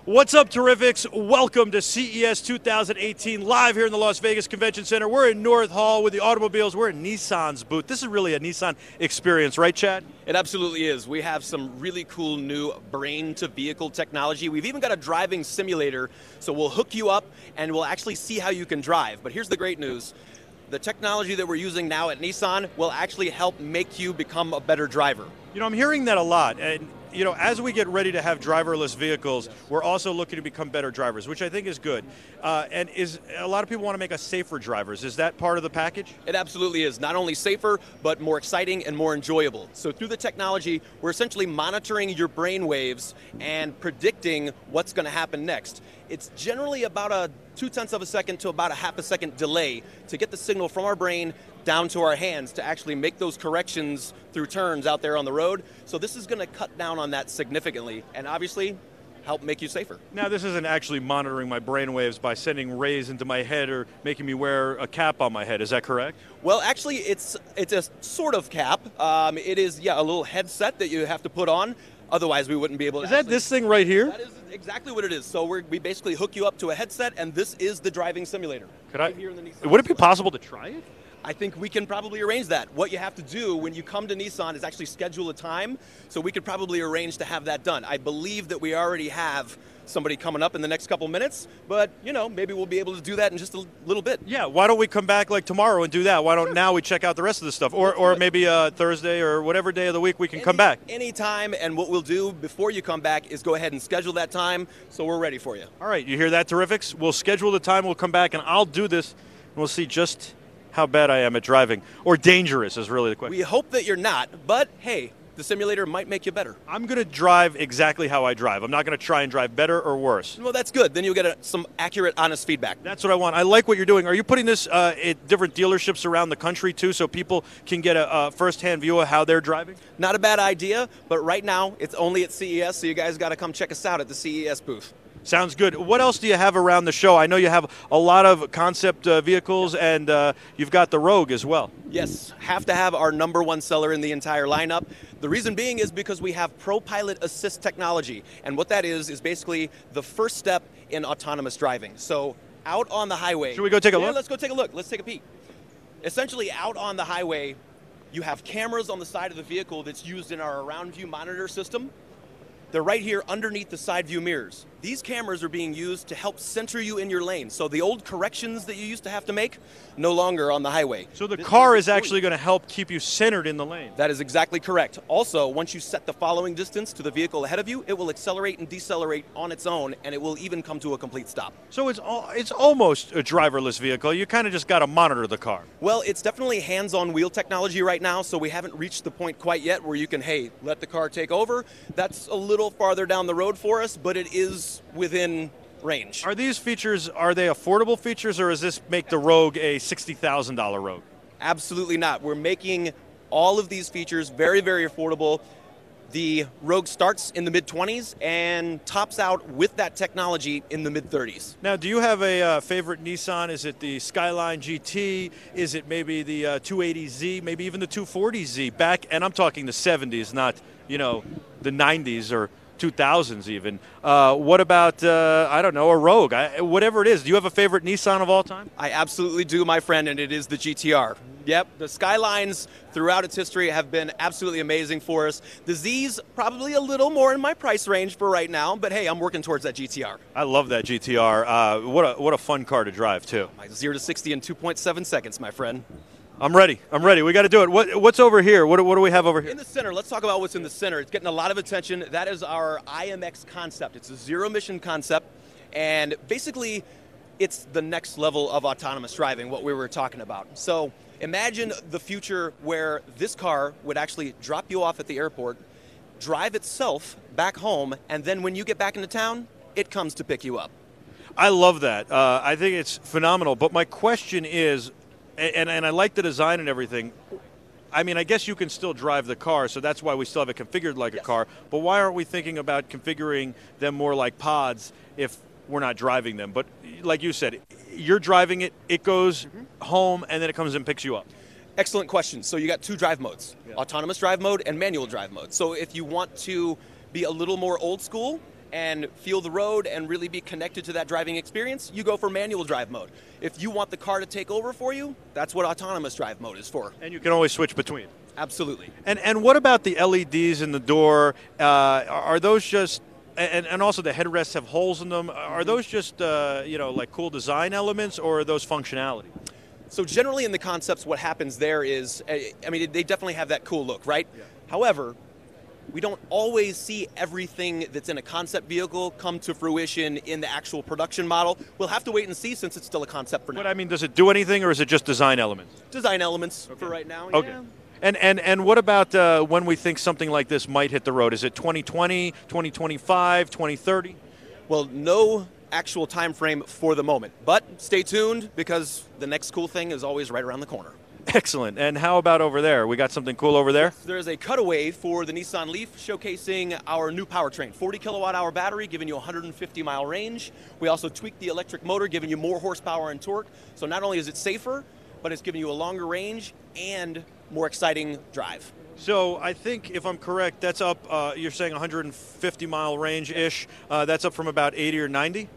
What's up, Terrifics? Welcome to CES 2018, live here in the Las Vegas Convention Center. We're in North Hall with the automobiles. We're in Nissan's booth. This is really a Nissan experience, right, Chad? It absolutely is. We have some really cool new brain-to-vehicle technology. We've even got a driving simulator, so we'll hook you up and we'll actually see how you can drive. But here's the great news. The technology that we're using now at Nissan will actually help make you become a better driver. You know, I'm hearing that a lot. And you know, as we get ready to have driverless vehicles, we're also looking to become better drivers, which I think is good. And a lot of people want to make us safer drivers. Is that part of the package? It absolutely is. Not only safer, but more exciting and more enjoyable. So through the technology, we're essentially monitoring your brain waves and predicting what's going to happen next. It's generally about a 0.2 of a second to about a half a second delay to get the signal from our brain down to our hands to actually make those corrections through turns out there on the road. So this is going to cut down on that significantly and obviously help make you safer. Now, this isn't actually monitoring my brain waves by sending rays into my head or making me wear a cap on my head. Is that correct? Well, actually, it's a sort of cap. It is, a little headset that you have to put on. Otherwise, we wouldn't be able to. Is that this thing right here? That is exactly what it is. So we basically hook you up to a headset, and this is the driving simulator. Would it be possible to try it? I think we can probably arrange that. What you have to do when you come to Nissan is actually schedule a time, so we could probably arrange to have that done. I believe that we already have somebody coming up in the next couple minutes, but maybe we'll be able to do that in just a little bit. Yeah, why don't we come back like tomorrow and do that? Why don't now we check out the rest of the stuff? Or maybe Thursday or whatever day of the week we can come back. Anytime, and what we'll do before you come back is go ahead and schedule that time so we're ready for you. All right, you hear that, Terrifics? We'll schedule the time, we'll come back, and I'll do this, and we'll see just how bad I am at driving, or dangerous is really the question. We hope that you're not, but hey, the simulator might make you better. I'm going to drive exactly how I drive. I'm not going to try and drive better or worse. Well, that's good. Then you'll get some accurate, honest feedback. That's what I want. I like what you're doing. Are you putting this at different dealerships around the country, too, so people can get a first-hand view of how they're driving? Not a bad idea, but right now it's only at CES, so you guys got to come check us out at the CES booth. Sounds good. What else do you have around the show? I know you have a lot of concept vehicles, and you've got the Rogue as well. Yes, have to have our #1 seller in the entire lineup. The reason being is because we have ProPILOT assist technology, and what that is basically the first step in autonomous driving. So out on the highway. Should we go take a look? Let's go take a look. Let's take a peek. Essentially, out on the highway, you have cameras on the side of the vehicle that's used in our around view monitor system. They're right here underneath the side view mirrors. These cameras are being used to help center you in your lane. So the old corrections that you used to have to make, no longer on the highway. So the car is actually going to help keep you centered in the lane. That is exactly correct. Also, once you set the following distance to the vehicle ahead of you, it will accelerate and decelerate on its own, and it will even come to a complete stop. So it's almost a driverless vehicle. You kind of just got to monitor the car. Well, it's definitely hands-on wheel technology right now, so we haven't reached the point quite yet where you can, hey, let the car take over. That's a little farther down the road for us, but it is within range. Are these features, are they affordable features, or does this make the Rogue a $60,000 Rogue? Absolutely not. We're making all of these features very, very affordable. The Rogue starts in the mid-20s and tops out with that technology in the mid-30s. Now, do you have a favorite Nissan? Is it the Skyline GT? Is it maybe the 280Z? Maybe even the 240Z? Back, and I'm talking the 70s, not, the 90s or 2000s even. What about, I don't know, a Rogue? Whatever it is. Do you have a favorite Nissan of all time? I absolutely do, my friend, and it is the GTR. Yep, the Skylines throughout its history have been absolutely amazing for us. The Z's probably a little more in my price range for right now, but hey, I'm working towards that GTR. I love that GTR. What a fun car to drive, too. 0 to 60 in 2.7 seconds, my friend. I'm ready. We got to do it. What's over here? What do we have over here? In the center, let's talk about what's in the center. It's getting a lot of attention. That is our IMX concept. It's a zero-emission concept, and basically, it's the next level of autonomous driving, what we were talking about. So imagine the future where this car would actually drop you off at the airport, drive itself back home, and then when you get back into town, it comes to pick you up. I love that. I think it's phenomenal. But my question is, and I like the design and everything. I mean, I guess you can still drive the car, so that's why we still have it configured like a car. But why aren't we thinking about configuring them more like pods if we're not driving them? But like you said, you're driving it, it goes home, and then it comes and picks you up. Excellent question. So you got two drive modes, autonomous drive mode and manual drive mode. So if you want to be a little more old school, and feel the road and really be connected to that driving experience, you go for manual drive mode. If you want the car to take over for you, that's what autonomous drive mode is for. And you can always switch between. Absolutely. And what about the LEDs in the door? Are those just, and also the headrests have holes in them, are those just, like cool design elements, or are those functionality? So generally in the concepts, what happens there is, they definitely have that cool look, right? Yeah. However, we don't always see everything that's in a concept vehicle come to fruition in the actual production model. We'll have to wait and see, since it's still a concept for now. But does it do anything, or is it just design elements? Design elements for right now. Okay. Yeah. And what about when we think something like this might hit the road? Is it 2020, 2025, 2030? Well, no actual time frame for the moment, but stay tuned, because the next cool thing is always right around the corner. Excellent. And how about over there? We got something cool over there? There's a cutaway for the Nissan Leaf showcasing our new powertrain. 40 kilowatt hour battery, giving you 150 mile range. We also tweaked the electric motor, giving you more horsepower and torque. So not only is it safer, but it's giving you a longer range and more exciting drive. So I think, if I'm correct, that's up, you're saying 150 mile range-ish. That's up from about 80 or 90?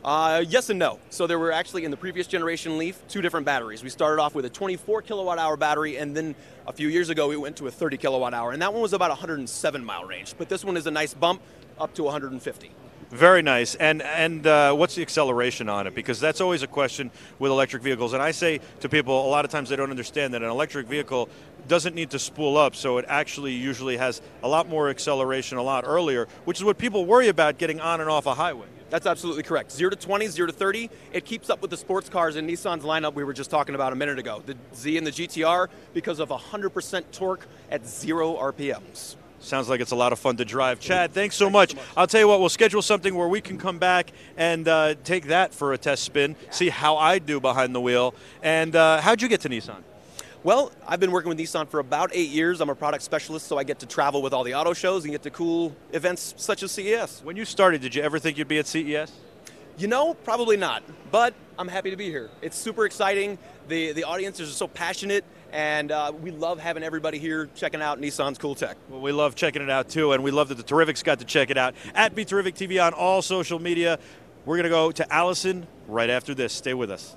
Yes and no. So there were actually, in the previous generation Leaf, 2 different batteries. We started off with a 24 kilowatt hour battery, and then a few years ago we went to a 30 kilowatt hour, and that one was about 107 mile range. But this one is a nice bump up to 150. Very nice. And what's the acceleration on it? Because that's always a question with electric vehicles. And I say to people, a lot of times they don't understand that an electric vehicle doesn't need to spool up, so it actually usually has a lot more acceleration a lot earlier, which is what people worry about getting on and off a highway. That's absolutely correct. 0 to 20, 0 to 30, it keeps up with the sports cars in Nissan's lineup we were just talking about a minute ago. The Z and the GTR, because of 100% torque at 0 RPMs. Sounds like it's a lot of fun to drive. Chad, thanks so much. I'll tell you what, we'll schedule something where we can come back and take that for a test spin, see how I do behind the wheel. And how'd you get to Nissan? Well, I've been working with Nissan for about 8 years. I'm a product specialist, so I get to travel with all the auto shows and get to cool events such as CES. When you started, did you ever think you'd be at CES? You know, probably not, but I'm happy to be here. It's super exciting. The audiences are so passionate, and we love having everybody here checking out Nissan's cool tech. Well, we love checking it out, too, and we love that the Terrifics got to check it out. At BeTerrific TV on all social media. We're going to go to Allison right after this. Stay with us.